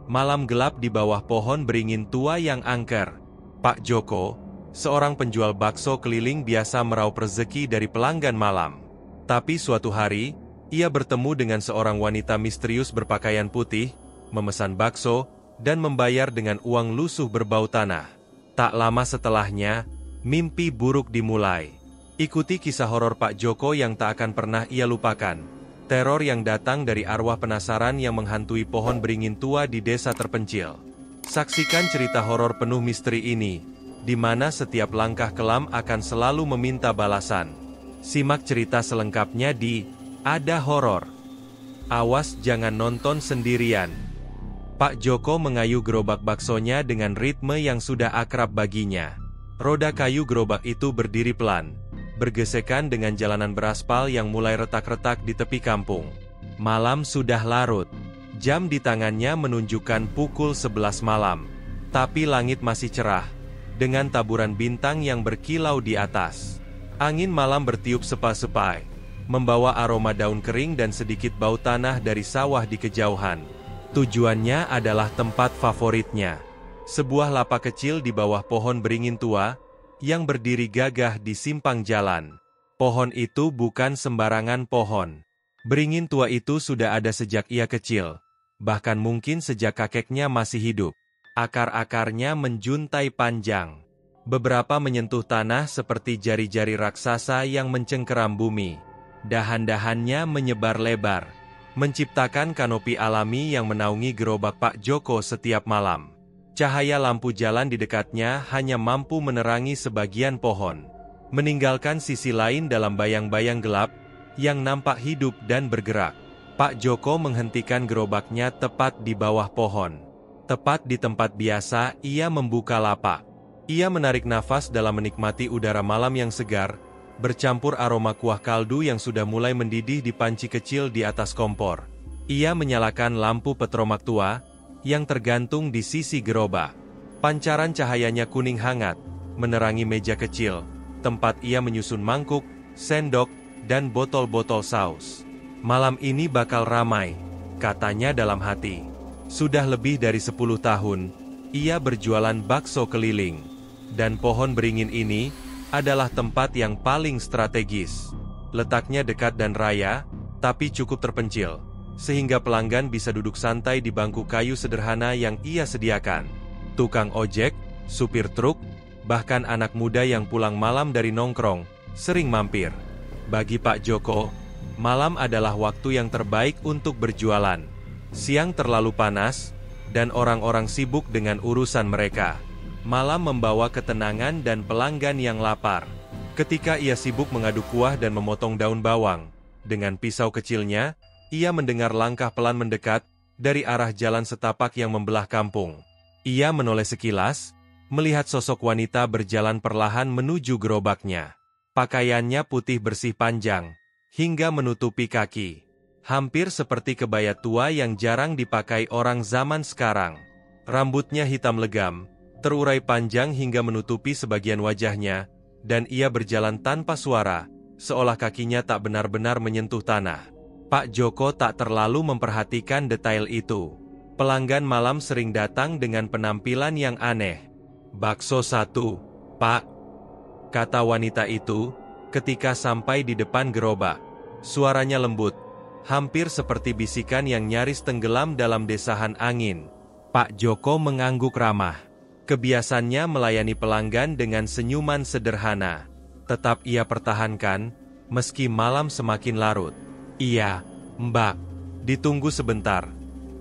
Malam gelap di bawah pohon beringin tua yang angker. Pak Joko, seorang penjual bakso keliling, biasa meraup rezeki dari pelanggan malam. Tapi suatu hari, ia bertemu dengan seorang wanita misterius berpakaian putih, memesan bakso, dan membayar dengan uang lusuh berbau tanah. Tak lama setelahnya, mimpi buruk dimulai. Ikuti kisah horor Pak Joko yang tak akan pernah ia lupakan. Teror yang datang dari arwah penasaran yang menghantui pohon beringin tua di desa terpencil. Saksikan cerita horor penuh misteri ini, di mana setiap langkah kelam akan selalu meminta balasan. Simak cerita selengkapnya di Ada Horor. Awas jangan nonton sendirian. Pak Joko mengayuh gerobak baksonya dengan ritme yang sudah akrab baginya. Roda kayu gerobak itu berdiri pelan, bergesekan dengan jalanan beraspal yang mulai retak-retak di tepi kampung. Malam sudah larut. Jam di tangannya menunjukkan pukul 11 malam. Tapi langit masih cerah, dengan taburan bintang yang berkilau di atas. Angin malam bertiup sepa-sepai, membawa aroma daun kering dan sedikit bau tanah dari sawah di kejauhan. Tujuannya adalah tempat favoritnya. Sebuah lapak kecil di bawah pohon beringin tua, yang berdiri gagah di simpang jalan. Pohon itu bukan sembarangan pohon. Beringin tua itu sudah ada sejak ia kecil, bahkan mungkin sejak kakeknya masih hidup. Akar-akarnya menjuntai panjang. Beberapa menyentuh tanah seperti jari-jari raksasa yang mencengkeram bumi. Dahan-dahannya menyebar lebar, menciptakan kanopi alami yang menaungi gerobak Pak Joko setiap malam. Cahaya lampu jalan di dekatnya hanya mampu menerangi sebagian pohon, meninggalkan sisi lain dalam bayang-bayang gelap, yang nampak hidup dan bergerak. Pak Joko menghentikan gerobaknya tepat di bawah pohon. Tepat di tempat biasa, ia membuka lapak. Ia menarik nafas dalam menikmati udara malam yang segar, bercampur aroma kuah kaldu yang sudah mulai mendidih di panci kecil di atas kompor. Ia menyalakan lampu petromak tua, yang tergantung di sisi gerobak. Pancaran cahayanya kuning hangat, menerangi meja kecil, tempat ia menyusun mangkuk, sendok, dan botol-botol saus. Malam ini bakal ramai, katanya dalam hati. Sudah lebih dari 10 tahun, ia berjualan bakso keliling. Dan pohon beringin ini, adalah tempat yang paling strategis. Letaknya dekat dan raya, tapi cukup terpencil, sehingga pelanggan bisa duduk santai di bangku kayu sederhana yang ia sediakan. Tukang ojek, supir truk, bahkan anak muda yang pulang malam dari nongkrong, sering mampir. Bagi Pak Joko, malam adalah waktu yang terbaik untuk berjualan. Siang terlalu panas, dan orang-orang sibuk dengan urusan mereka. Malam membawa ketenangan dan pelanggan yang lapar. Ketika ia sibuk mengaduk kuah dan memotong daun bawang, dengan pisau kecilnya, ia mendengar langkah pelan mendekat, dari arah jalan setapak yang membelah kampung. Ia menoleh sekilas, melihat sosok wanita berjalan perlahan menuju gerobaknya. Pakaiannya putih bersih panjang, hingga menutupi kaki. Hampir seperti kebaya tua yang jarang dipakai orang zaman sekarang. Rambutnya hitam legam, terurai panjang hingga menutupi sebagian wajahnya, dan ia berjalan tanpa suara, seolah kakinya tak benar-benar menyentuh tanah. Pak Joko tak terlalu memperhatikan detail itu. Pelanggan malam sering datang dengan penampilan yang aneh. "Bakso 1, Pak," kata wanita itu, ketika sampai di depan gerobak. Suaranya lembut, hampir seperti bisikan yang nyaris tenggelam dalam desahan angin. Pak Joko mengangguk ramah. Kebiasaannya melayani pelanggan dengan senyuman sederhana. Tetap ia pertahankan, meski malam semakin larut. "Iya, Mbak, ditunggu sebentar,"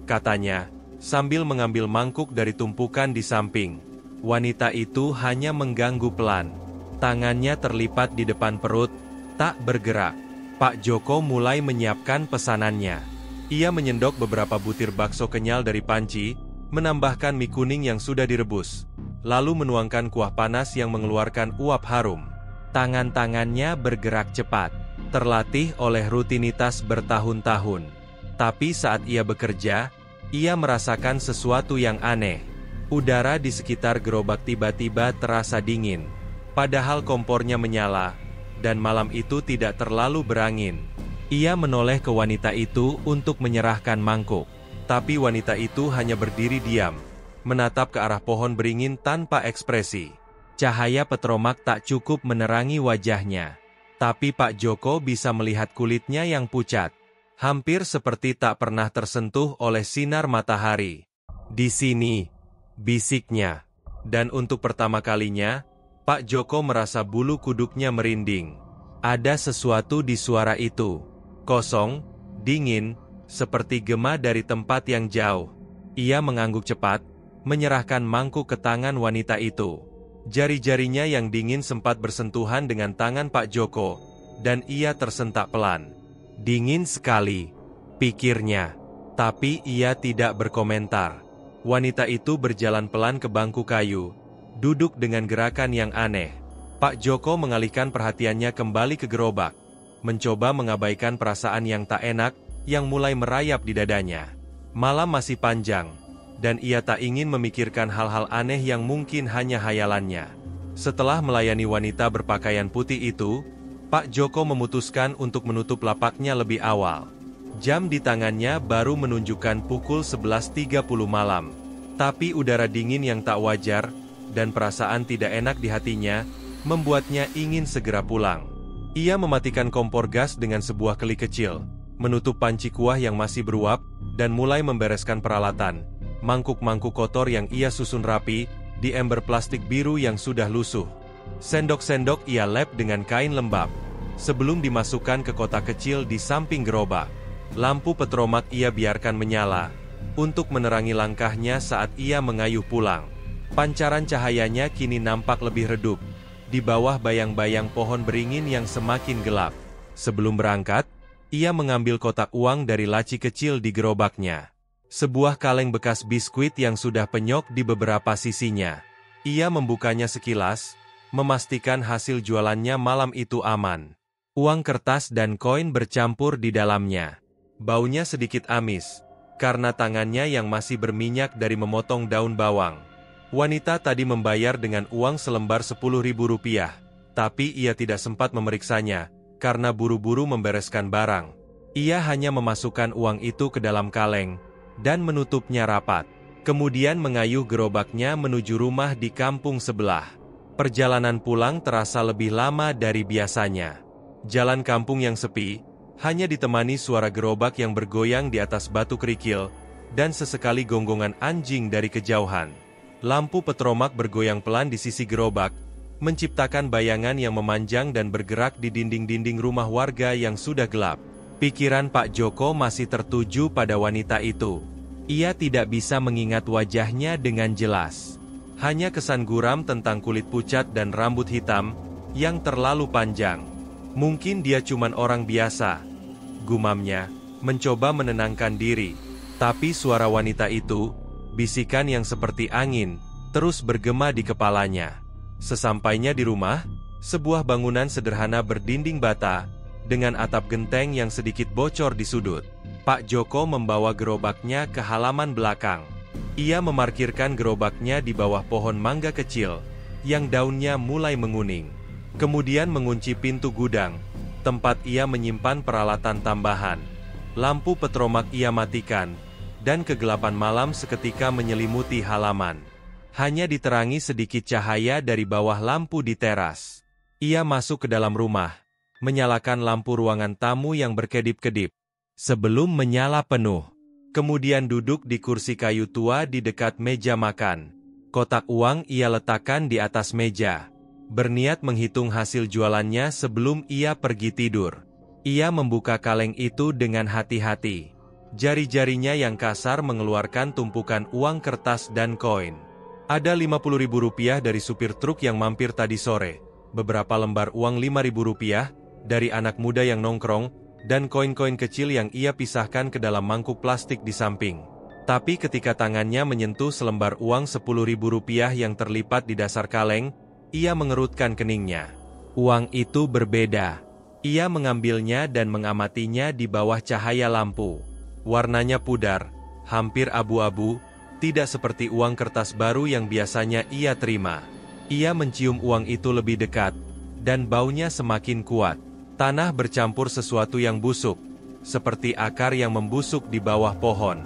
katanya, sambil mengambil mangkuk dari tumpukan di samping. Wanita itu hanya mengganggu pelan. Tangannya terlipat di depan perut, tak bergerak. Pak Joko mulai menyiapkan pesanannya. Ia menyendok beberapa butir bakso kenyal dari panci, menambahkan mie kuning yang sudah direbus, lalu menuangkan kuah panas yang mengeluarkan uap harum. Tangan-tangannya bergerak cepat, terlatih oleh rutinitas bertahun-tahun. Tapi saat ia bekerja, ia merasakan sesuatu yang aneh. Udara di sekitar gerobak tiba-tiba terasa dingin, padahal kompornya menyala, dan malam itu tidak terlalu berangin. Ia menoleh ke wanita itu untuk menyerahkan mangkuk. Tapi wanita itu hanya berdiri diam, menatap ke arah pohon beringin tanpa ekspresi. Cahaya petromak tak cukup menerangi wajahnya. Tapi Pak Joko bisa melihat kulitnya yang pucat, hampir seperti tak pernah tersentuh oleh sinar matahari. "Di sini," bisiknya. Dan untuk pertama kalinya, Pak Joko merasa bulu kuduknya merinding. Ada sesuatu di suara itu. Kosong, dingin, seperti gema dari tempat yang jauh. Ia mengangguk cepat, menyerahkan mangkuk ke tangan wanita itu. Jari-jarinya yang dingin sempat bersentuhan dengan tangan Pak Joko, dan ia tersentak pelan. Dingin sekali, pikirnya. Tapi ia tidak berkomentar. Wanita itu berjalan pelan ke bangku kayu, duduk dengan gerakan yang aneh. Pak Joko mengalihkan perhatiannya kembali ke gerobak, mencoba mengabaikan perasaan yang tak enak yang mulai merayap di dadanya. Malam masih panjang, dan ia tak ingin memikirkan hal-hal aneh yang mungkin hanya hayalannya. Setelah melayani wanita berpakaian putih itu, Pak Joko memutuskan untuk menutup lapaknya lebih awal. Jam di tangannya baru menunjukkan pukul 11.30 malam. Tapi udara dingin yang tak wajar, dan perasaan tidak enak di hatinya, membuatnya ingin segera pulang. Ia mematikan kompor gas dengan sebuah keli kecil, menutup panci kuah yang masih beruap, dan mulai membereskan peralatan. Mangkuk-mangkuk kotor yang ia susun rapi, di ember plastik biru yang sudah lusuh. Sendok-sendok ia lap dengan kain lembab, sebelum dimasukkan ke kotak kecil di samping gerobak. Lampu petromak ia biarkan menyala, untuk menerangi langkahnya saat ia mengayuh pulang. Pancaran cahayanya kini nampak lebih redup, di bawah bayang-bayang pohon beringin yang semakin gelap. Sebelum berangkat, ia mengambil kotak uang dari laci kecil di gerobaknya. Sebuah kaleng bekas biskuit yang sudah penyok di beberapa sisinya. Ia membukanya sekilas, memastikan hasil jualannya malam itu aman. Uang kertas dan koin bercampur di dalamnya. Baunya sedikit amis, karena tangannya yang masih berminyak dari memotong daun bawang. Wanita tadi membayar dengan uang selembar Rp10.000, tapi ia tidak sempat memeriksanya, karena buru-buru membereskan barang. Ia hanya memasukkan uang itu ke dalam kaleng, dan menutupnya rapat. Kemudian mengayuh gerobaknya menuju rumah di kampung sebelah. Perjalanan pulang terasa lebih lama dari biasanya. Jalan kampung yang sepi, hanya ditemani suara gerobak yang bergoyang di atas batu kerikil, dan sesekali gonggongan anjing dari kejauhan. Lampu petromak bergoyang pelan di sisi gerobak, menciptakan bayangan yang memanjang dan bergerak di dinding-dinding rumah warga yang sudah gelap. Pikiran Pak Joko masih tertuju pada wanita itu. Ia tidak bisa mengingat wajahnya dengan jelas. Hanya kesan guram tentang kulit pucat dan rambut hitam, yang terlalu panjang. Mungkin dia cuman orang biasa, gumamnya, mencoba menenangkan diri. Tapi suara wanita itu, bisikan yang seperti angin, terus bergema di kepalanya. Sesampainya di rumah, sebuah bangunan sederhana berdinding bata, dengan atap genteng yang sedikit bocor di sudut. Pak Joko membawa gerobaknya ke halaman belakang. Ia memarkirkan gerobaknya di bawah pohon mangga kecil, yang daunnya mulai menguning. Kemudian mengunci pintu gudang, tempat ia menyimpan peralatan tambahan. Lampu petromak ia matikan, dan kegelapan malam seketika menyelimuti halaman. Hanya diterangi sedikit cahaya dari bawah lampu di teras. Ia masuk ke dalam rumah, menyalakan lampu ruangan tamu yang berkedip-kedip, sebelum menyala penuh. Kemudian duduk di kursi kayu tua di dekat meja makan. Kotak uang ia letakkan di atas meja, berniat menghitung hasil jualannya sebelum ia pergi tidur. Ia membuka kaleng itu dengan hati-hati. Jari-jarinya yang kasar mengeluarkan tumpukan uang kertas dan koin. Ada Rp50.000 dari supir truk yang mampir tadi sore, beberapa lembar uang Rp5.000 dari anak muda yang nongkrong, dan koin-koin kecil yang ia pisahkan ke dalam mangkuk plastik di samping. Tapi ketika tangannya menyentuh selembar uang Rp10.000 yang terlipat di dasar kaleng, ia mengerutkan keningnya. Uang itu berbeda. Ia mengambilnya dan mengamatinya di bawah cahaya lampu. Warnanya pudar, hampir abu-abu, tidak seperti uang kertas baru yang biasanya ia terima. Ia mencium uang itu lebih dekat, dan baunya semakin kuat. Tanah bercampur sesuatu yang busuk, seperti akar yang membusuk di bawah pohon.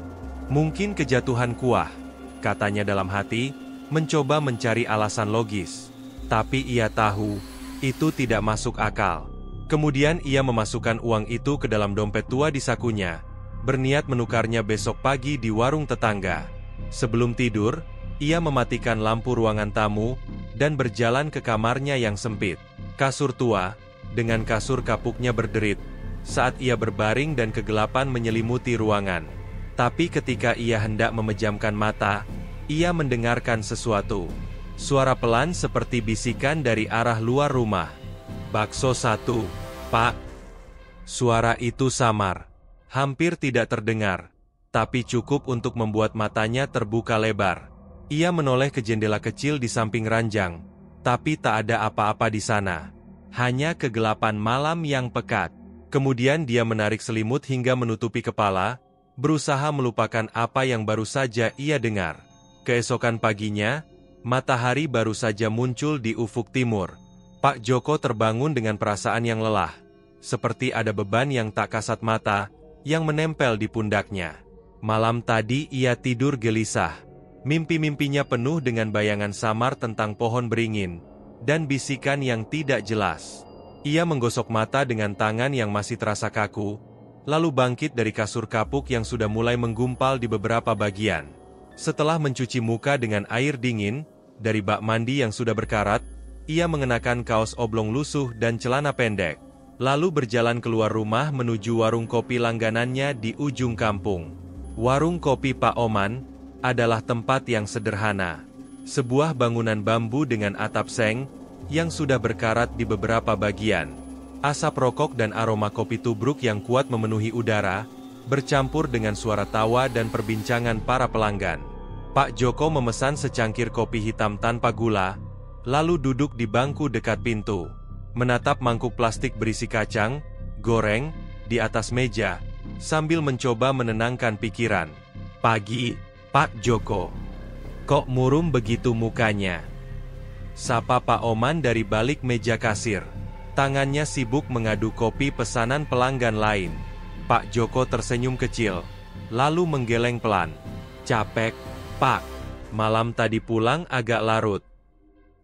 Mungkin kejatuhan kuah, katanya dalam hati, mencoba mencari alasan logis. Tapi ia tahu, itu tidak masuk akal. Kemudian ia memasukkan uang itu ke dalam dompet tua di sakunya, berniat menukarnya besok pagi di warung tetangga. Sebelum tidur, ia mematikan lampu ruangan tamu, dan berjalan ke kamarnya yang sempit. Kasur tua, dengan kasur kapuknya berderit, saat ia berbaring dan kegelapan menyelimuti ruangan. Tapi ketika ia hendak memejamkan mata, ia mendengarkan sesuatu. Suara pelan seperti bisikan dari arah luar rumah. "Bakso 1, Pak." Suara itu samar, hampir tidak terdengar, tapi cukup untuk membuat matanya terbuka lebar. Ia menoleh ke jendela kecil di samping ranjang, tapi tak ada apa-apa di sana. Hanya kegelapan malam yang pekat. Kemudian dia menarik selimut hingga menutupi kepala, berusaha melupakan apa yang baru saja ia dengar. Keesokan paginya, matahari baru saja muncul di ufuk timur. Pak Joko terbangun dengan perasaan yang lelah, seperti ada beban yang tak kasat mata, yang menempel di pundaknya. Malam tadi ia tidur gelisah. Mimpi-mimpinya penuh dengan bayangan samar tentang pohon beringin, dan bisikan yang tidak jelas. Ia menggosok mata dengan tangan yang masih terasa kaku, lalu bangkit dari kasur kapuk yang sudah mulai menggumpal di beberapa bagian. Setelah mencuci muka dengan air dingin, dari bak mandi yang sudah berkarat, ia mengenakan kaos oblong lusuh dan celana pendek, lalu berjalan keluar rumah menuju warung kopi langganannya di ujung kampung. Warung kopi Pak Oman adalah tempat yang sederhana. Sebuah bangunan bambu dengan atap seng, yang sudah berkarat di beberapa bagian. Asap rokok dan aroma kopi tubruk yang kuat memenuhi udara, bercampur dengan suara tawa dan perbincangan para pelanggan. Pak Joko memesan secangkir kopi hitam tanpa gula, lalu duduk di bangku dekat pintu, menatap mangkuk plastik berisi kacang goreng di atas meja, sambil mencoba menenangkan pikiran. "Pagi, Pak Joko. Kok murum begitu mukanya?" sapa Pak Oman dari balik meja kasir. Tangannya sibuk mengadu kopi pesanan pelanggan lain. Pak Joko tersenyum kecil, lalu menggeleng pelan. "Capek, Pak. Malam tadi pulang agak larut,"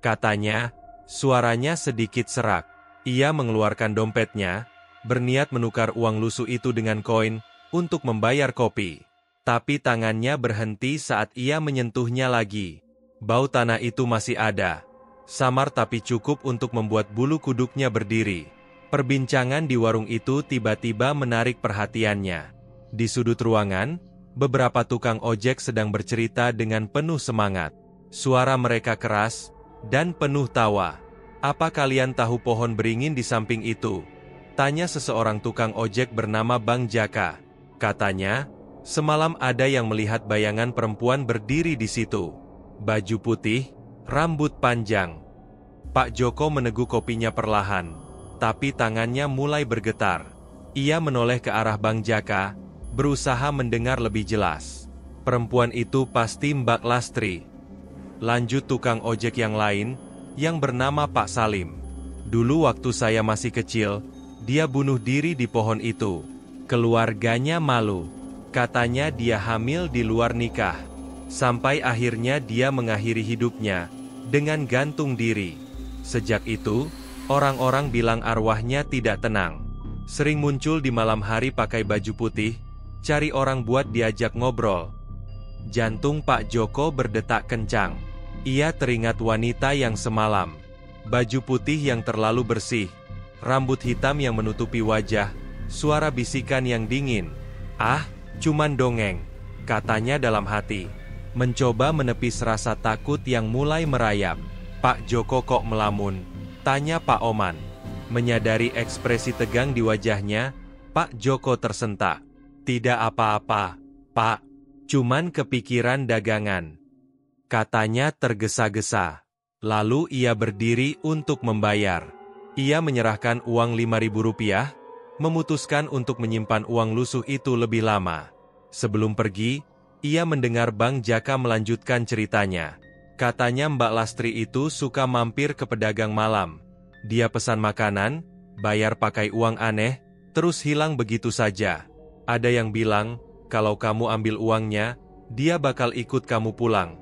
katanya, suaranya sedikit serak. Ia mengeluarkan dompetnya, berniat menukar uang lusuh itu dengan koin, untuk membayar kopi. Tapi tangannya berhenti saat ia menyentuhnya lagi. Bau tanah itu masih ada. Samar tapi cukup untuk membuat bulu kuduknya berdiri. Perbincangan di warung itu tiba-tiba menarik perhatiannya. Di sudut ruangan, beberapa tukang ojek sedang bercerita dengan penuh semangat. Suara mereka keras dan penuh tawa. "Apa kalian tahu pohon beringin di samping itu?" tanya seseorang tukang ojek bernama Bang Jaka. Katanya, semalam ada yang melihat bayangan perempuan berdiri di situ. Baju putih, rambut panjang. Pak Joko meneguk kopinya perlahan, tapi tangannya mulai bergetar. Ia menoleh ke arah Bang Jaka, berusaha mendengar lebih jelas. "Perempuan itu pasti Mbak Lastri," lanjut tukang ojek yang lain, yang bernama Pak Salim. "Dulu waktu saya masih kecil, dia bunuh diri di pohon itu. Keluarganya malu. Katanya dia hamil di luar nikah. Sampai akhirnya dia mengakhiri hidupnya dengan gantung diri. Sejak itu, orang-orang bilang arwahnya tidak tenang. Sering muncul di malam hari pakai baju putih, cari orang buat diajak ngobrol." Jantung Pak Joko berdetak kencang. Ia teringat wanita yang semalam. Baju putih yang terlalu bersih, rambut hitam yang menutupi wajah, suara bisikan yang dingin. "Ah, cuman dongeng," katanya dalam hati, mencoba menepis rasa takut yang mulai merayap. "Pak Joko kok melamun?" tanya Pak Oman. Menyadari ekspresi tegang di wajahnya, Pak Joko tersentak. "Tidak apa-apa, Pak. Cuman kepikiran dagangan," katanya tergesa-gesa. Lalu ia berdiri untuk membayar. Ia menyerahkan uang Rp5.000, memutuskan untuk menyimpan uang lusuh itu lebih lama. Sebelum pergi, ia mendengar Bang Jaka melanjutkan ceritanya. Katanya Mbak Lastri itu suka mampir ke pedagang malam. Dia pesan makanan, bayar pakai uang aneh, terus hilang begitu saja. Ada yang bilang, kalau kamu ambil uangnya, dia bakal ikut kamu pulang."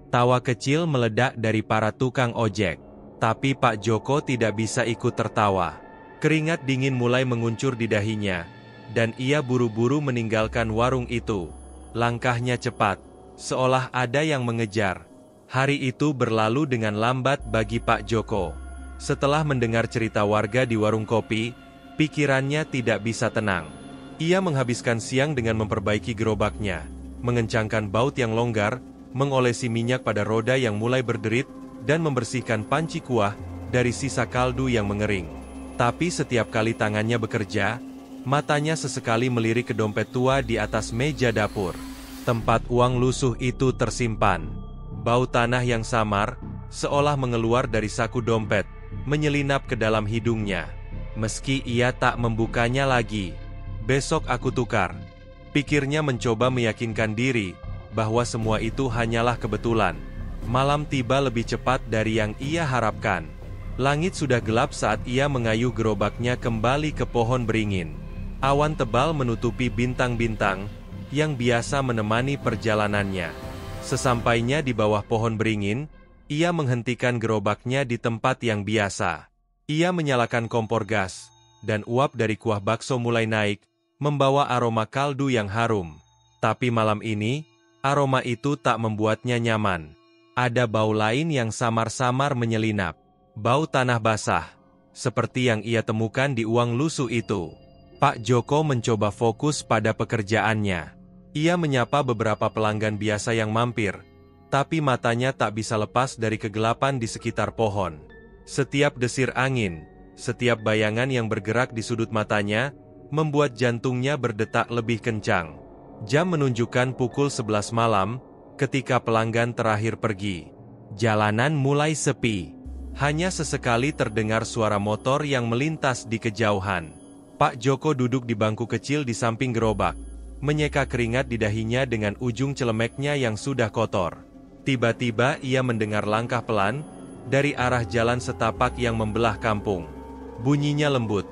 Tawa kecil meledak dari para tukang ojek. Tapi Pak Joko tidak bisa ikut tertawa. Keringat dingin mulai menguncur di dahinya, dan ia buru-buru meninggalkan warung itu. Langkahnya cepat, seolah ada yang mengejar. Hari itu berlalu dengan lambat bagi Pak Joko. Setelah mendengar cerita warga di warung kopi, pikirannya tidak bisa tenang. Ia menghabiskan siang dengan memperbaiki gerobaknya, mengencangkan baut yang longgar, mengolesi minyak pada roda yang mulai berderit, dan membersihkan panci kuah dari sisa kaldu yang mengering. Tapi setiap kali tangannya bekerja, matanya sesekali melirik ke dompet tua di atas meja dapur. Tempat uang lusuh itu tersimpan. Bau tanah yang samar, seolah mengeluar dari saku dompet, menyelinap ke dalam hidungnya. Meski ia tak membukanya lagi. "Besok aku tukar," pikirnya mencoba meyakinkan diri bahwa semua itu hanyalah kebetulan. Malam tiba lebih cepat dari yang ia harapkan. Langit sudah gelap saat ia mengayuh gerobaknya kembali ke pohon beringin. Awan tebal menutupi bintang-bintang yang biasa menemani perjalanannya. Sesampainya di bawah pohon beringin, ia menghentikan gerobaknya di tempat yang biasa. Ia menyalakan kompor gas, dan uap dari kuah bakso mulai naik, membawa aroma kaldu yang harum. Tapi malam ini, aroma itu tak membuatnya nyaman. Ada bau lain yang samar-samar menyelinap. Bau tanah basah, seperti yang ia temukan di uang lusuh itu. Pak Joko mencoba fokus pada pekerjaannya. Ia menyapa beberapa pelanggan biasa yang mampir, tapi matanya tak bisa lepas dari kegelapan di sekitar pohon. Setiap desir angin, setiap bayangan yang bergerak di sudut matanya, membuat jantungnya berdetak lebih kencang. Jam menunjukkan pukul 11 malam, ketika pelanggan terakhir pergi. Jalanan mulai sepi. Hanya sesekali terdengar suara motor yang melintas di kejauhan. Pak Joko duduk di bangku kecil di samping gerobak, menyeka keringat di dahinya dengan ujung celemeknya yang sudah kotor. Tiba-tiba ia mendengar langkah pelan dari arah jalan setapak yang membelah kampung. Bunyinya lembut,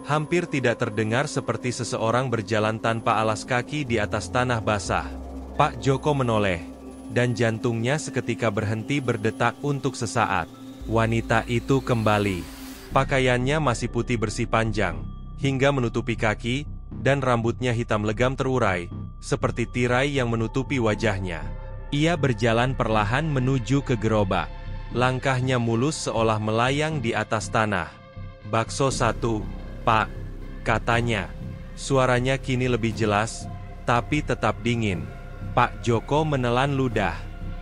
hampir tidak terdengar seperti seseorang berjalan tanpa alas kaki di atas tanah basah. Pak Joko menoleh, dan jantungnya seketika berhenti berdetak untuk sesaat. Wanita itu kembali. Pakaiannya masih putih bersih panjang, hingga menutupi kaki, dan rambutnya hitam legam terurai, seperti tirai yang menutupi wajahnya. Ia berjalan perlahan menuju ke gerobak. Langkahnya mulus seolah melayang di atas tanah. "Bakso 1, Pak," katanya. Suaranya kini lebih jelas, tapi tetap dingin. Pak Joko menelan ludah.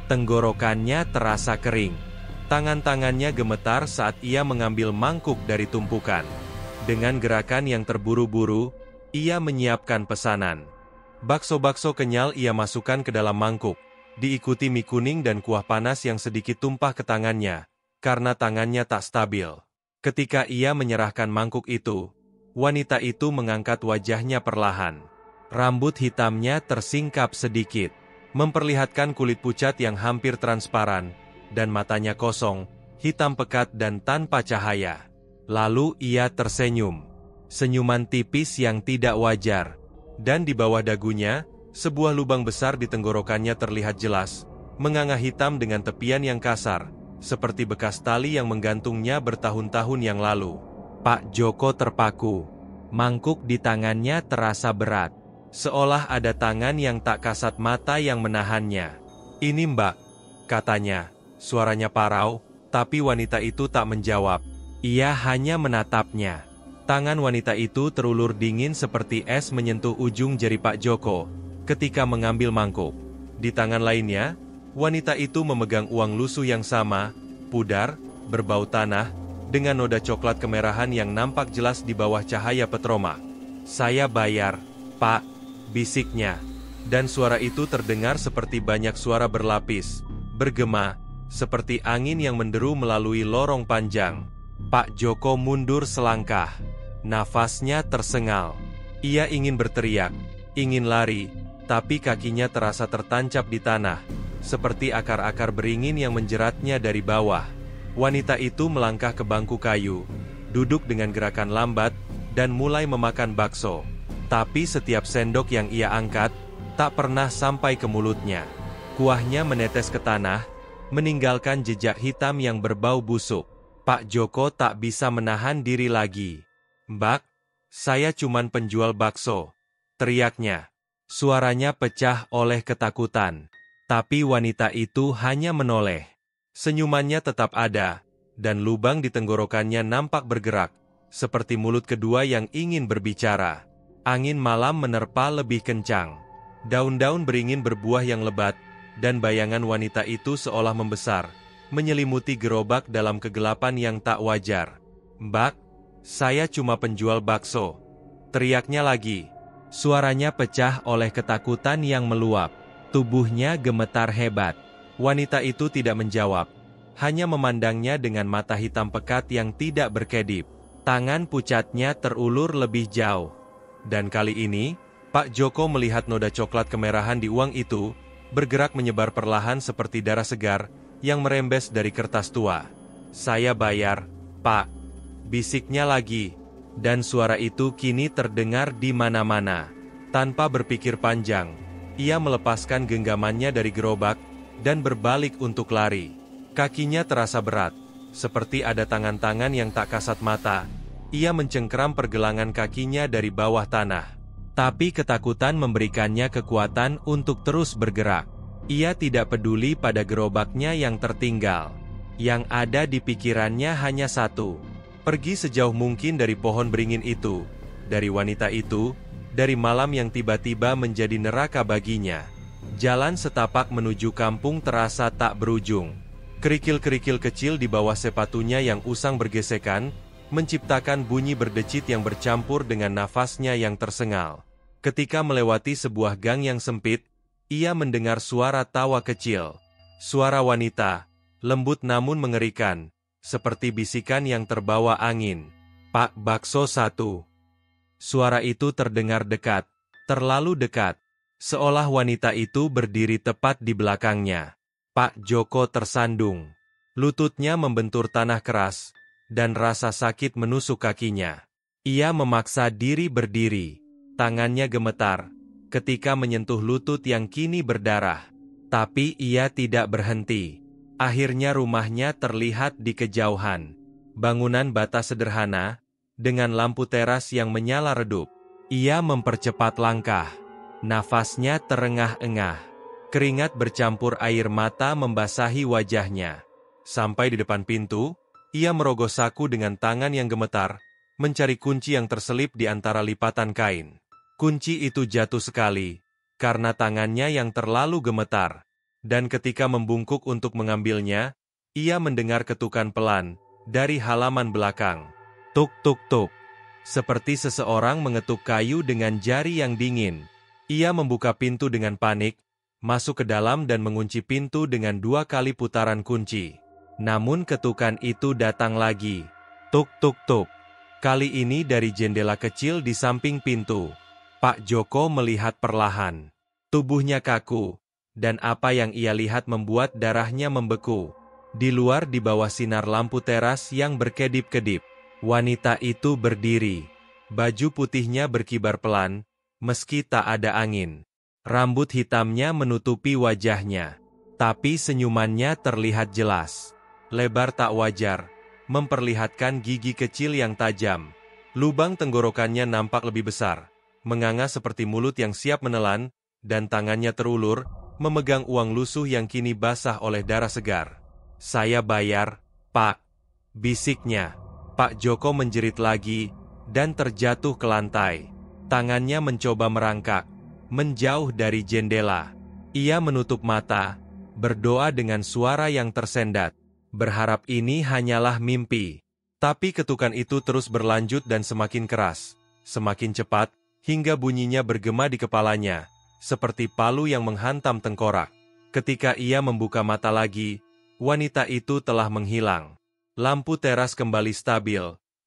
Tenggorokannya terasa kering. Tangan-tangannya gemetar saat ia mengambil mangkuk dari tumpukan. Dengan gerakan yang terburu-buru, ia menyiapkan pesanan. Bakso-bakso kenyal ia masukkan ke dalam mangkuk, diikuti mie kuning dan kuah panas yang sedikit tumpah ke tangannya, karena tangannya tak stabil. Ketika ia menyerahkan mangkuk itu, wanita itu mengangkat wajahnya perlahan. Rambut hitamnya tersingkap sedikit, memperlihatkan kulit pucat yang hampir transparan, dan matanya kosong, hitam pekat dan tanpa cahaya. Lalu ia tersenyum. Senyuman tipis yang tidak wajar. Dan di bawah dagunya, sebuah lubang besar di tenggorokannya terlihat jelas, menganga hitam dengan tepian yang kasar, seperti bekas tali yang menggantungnya bertahun-tahun yang lalu. Pak Joko terpaku. Mangkuk di tangannya terasa berat, seolah ada tangan yang tak kasat mata yang menahannya. "Ini Mbak," katanya. Suaranya parau, tapi wanita itu tak menjawab. Ia hanya menatapnya. Tangan wanita itu terulur dingin seperti es menyentuh ujung jari Pak Joko ketika mengambil mangkuk. Di tangan lainnya, wanita itu memegang uang lusuh yang sama, pudar, berbau tanah, dengan noda coklat kemerahan yang nampak jelas di bawah cahaya petroma. "Saya bayar, Pak," bisiknya. Dan suara itu terdengar seperti banyak suara berlapis, bergema, seperti angin yang menderu melalui lorong panjang. Pak Joko mundur selangkah. Nafasnya tersengal. Ia ingin berteriak, ingin lari, tapi kakinya terasa tertancap di tanah, seperti akar-akar beringin yang menjeratnya dari bawah. Wanita itu melangkah ke bangku kayu, duduk dengan gerakan lambat, dan mulai memakan bakso. Tapi setiap sendok yang ia angkat, tak pernah sampai ke mulutnya. Kuahnya menetes ke tanah, meninggalkan jejak hitam yang berbau busuk. Pak Joko tak bisa menahan diri lagi. "Mbak, saya cuman penjual bakso," teriaknya. Suaranya pecah oleh ketakutan. Tapi wanita itu hanya menoleh. Senyumannya tetap ada, dan lubang di tenggorokannya nampak bergerak, seperti mulut kedua yang ingin berbicara. Angin malam menerpa lebih kencang. Daun-daun beringin berbuah yang lebat, dan bayangan wanita itu seolah membesar, menyelimuti gerobak dalam kegelapan yang tak wajar. "Mbak, saya cuma penjual bakso," teriaknya lagi. Suaranya pecah oleh ketakutan yang meluap. Tubuhnya gemetar hebat. Wanita itu tidak menjawab, hanya memandangnya dengan mata hitam pekat yang tidak berkedip. Tangan pucatnya terulur lebih jauh. Dan kali ini, Pak Joko melihat noda coklat kemerahan di uang itu, bergerak menyebar perlahan seperti darah segar, yang merembes dari kertas tua. "Saya bayar, Pak," bisiknya lagi. Dan suara itu kini terdengar di mana-mana. Tanpa berpikir panjang, ia melepaskan genggamannya dari gerobak, dan berbalik untuk lari. Kakinya terasa berat, seperti ada tangan-tangan yang tak kasat mata. Ia mencengkeram pergelangan kakinya dari bawah tanah. Tapi ketakutan memberikannya kekuatan untuk terus bergerak. Ia tidak peduli pada gerobaknya yang tertinggal. Yang ada di pikirannya hanya satu: pergi sejauh mungkin dari pohon beringin itu, dari wanita itu, dari malam yang tiba-tiba menjadi neraka baginya. Jalan setapak menuju kampung terasa tak berujung. Kerikil-kerikil kecil di bawah sepatunya yang usang bergesekan, menciptakan bunyi berdecit yang bercampur dengan nafasnya yang tersengal. Ketika melewati sebuah gang yang sempit, ia mendengar suara tawa kecil. Suara wanita, lembut namun mengerikan, seperti bisikan yang terbawa angin. "Pak Bakso 1." Suara itu terdengar dekat, terlalu dekat, seolah wanita itu berdiri tepat di belakangnya. Pak Joko tersandung. Lututnya membentur tanah keras, dan rasa sakit menusuk kakinya. Ia memaksa diri berdiri. Tangannya gemetar ketika menyentuh lutut yang kini berdarah. Tapi ia tidak berhenti. Akhirnya rumahnya terlihat di kejauhan. Bangunan bata sederhana, dengan lampu teras yang menyala redup. Ia mempercepat langkah. Nafasnya terengah-engah. Keringat bercampur air mata membasahi wajahnya. Sampai di depan pintu, ia merogoh saku dengan tangan yang gemetar, mencari kunci yang terselip di antara lipatan kain. Kunci itu jatuh sekali, karena tangannya yang terlalu gemetar. Dan ketika membungkuk untuk mengambilnya, ia mendengar ketukan pelan dari halaman belakang. Tuk tuk tuk. Seperti seseorang mengetuk kayu dengan jari yang dingin. Ia membuka pintu dengan panik, masuk ke dalam dan mengunci pintu dengan 2 kali putaran kunci. Namun ketukan itu datang lagi. Tuk tuk tuk. Kali ini dari jendela kecil di samping pintu. Pak Joko melihat perlahan. Tubuhnya kaku. Dan apa yang ia lihat membuat darahnya membeku. Di luar di bawah sinar lampu teras yang berkedip-kedip, wanita itu berdiri. Baju putihnya berkibar pelan, meski tak ada angin. Rambut hitamnya menutupi wajahnya. Tapi senyumannya terlihat jelas. Lebar tak wajar, memperlihatkan gigi kecil yang tajam. Lubang tenggorokannya nampak lebih besar, menganga seperti mulut yang siap menelan, dan tangannya terulur, memegang uang lusuh yang kini basah oleh darah segar. "Saya bayar, Pak," bisiknya. Pak Joko menjerit lagi, dan terjatuh ke lantai. Tangannya mencoba merangkak, menjauh dari jendela. Ia menutup mata, berdoa dengan suara yang tersendat, berharap ini hanyalah mimpi. Tapi ketukan itu terus berlanjut dan semakin keras, semakin cepat, hingga bunyinya bergema di kepalanya, seperti palu yang menghantam tengkorak. Ketika ia membuka mata lagi, wanita itu telah menghilang. Lampu teras kembali stabil,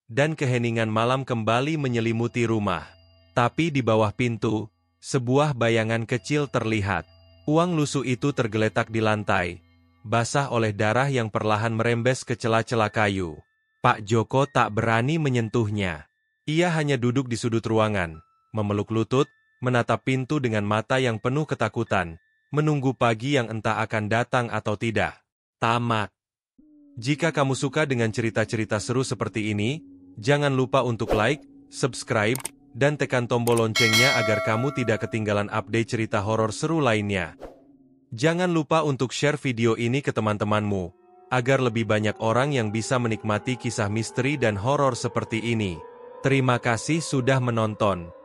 dan keheningan malam kembali menyelimuti rumah. Tapi di bawah pintu, sebuah bayangan kecil terlihat. Uang lusuh itu tergeletak di lantai, basah oleh darah yang perlahan merembes ke celah-celah kayu. Pak Joko tak berani menyentuhnya. Ia hanya duduk di sudut ruangan, memeluk lutut, menatap pintu dengan mata yang penuh ketakutan, menunggu pagi yang entah akan datang atau tidak. Tamat. Jika kamu suka dengan cerita-cerita seru seperti ini, jangan lupa untuk like, subscribe, dan tekan tombol loncengnya agar kamu tidak ketinggalan update cerita horor seru lainnya. Jangan lupa untuk share video ini ke teman-temanmu, agar lebih banyak orang yang bisa menikmati kisah misteri dan horor seperti ini. Terima kasih sudah menonton.